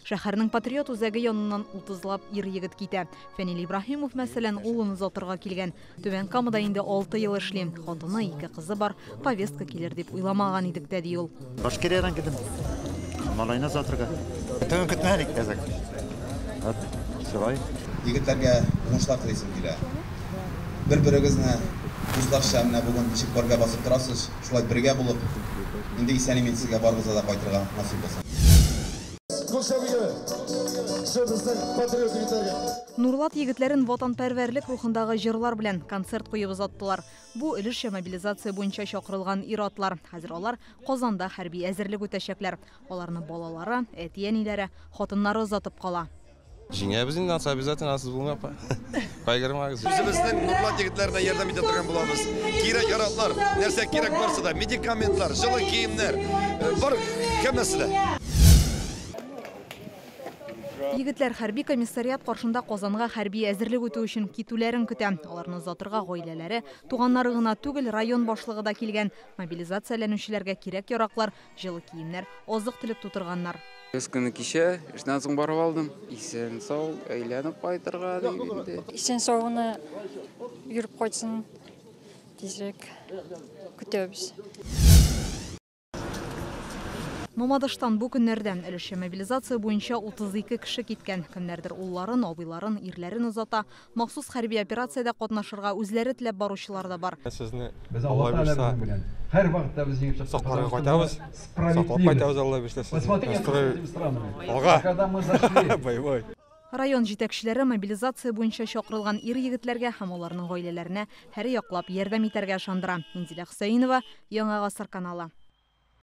Шәһәрнең Патриот үзәге яныннан 30лап ир-егет китә. Фәнил Ибраһимов мәсәлән улын озатырга килгән. Түбән Камада инде 6 ел эшли. Хатыны, 2 кызы бар. Повестка килер дип уйламаган идек тә ди ул. Башкириядан килдем. Малайны озатырга. Түбән көтмәдек әзәк. Шулай. Егетләргә уңышлар телисем килә. Бер-берегезне үзләрчә менә бүген ничек барга басып торасыз, шулай бергә булып, инде исән-имин сезгә барыгызга да кайтырга насыйп булсын. Нурлат егетләрен ватанпәрвәрлек рухындагы җырлар белән концерт куеп озаттылар. Бу өлешчә мобилизация буенча чакырылган ир-атлар. Хәзер алар Казанда хәрби әзерлек үтәчәкләр. Аларны балалары, әти-әниләре, хатыннары озатып кала. Жиңәбез инде аны обязательно асыз булмый апа. Кайгырмагыз. Үзебезнең Нурлат егетләренә ярдәм итә торган булабыз. Кирәк яратлар, нәрсә кирәк барса да, медикаментлар, җылы киемнәр, бар һәммәсе дә. Егетләр хәрби комиссариат каршында Казанга хәрби әзерлек үтү өчен китүләрен көтә. Аларны озатырга гаиләләре, туганнары гына түгел, район башлыгы да килгән. Мобилизацияләнүчеләргә кирәк яраклар, җылы киемнәр, азык-төлек тутырганнар. Көне кичә эштән соң барып алдым. Исән сау, әйләнеп кайтырга дигәндә. Исән сауны йөреп кайтсын дисәк, көтәбез. Мамадыштан бу көннәрдән өлешчә мобилизация буенча 32 кеше киткән. Кемнәрдер улларын, абыйларын, ирләрен озата. Махсус хәрби операциядә катнашырга үзләре теләп баручылар да бар. Сезне Алла бирсә, һәр вакытта без җиңеп сакларга кайтабыз. Саклап кайтабыз Алла бирсә. Алга. Бай-бай. Район җитәкчеләре мобилизация буенча чакырылган ир-егетләргә һәм аларның гаиләләренә һәр яклап ярдәм итәргә ышандыра. Инзилә Хөсәенова, Яңа Гасыр каналы.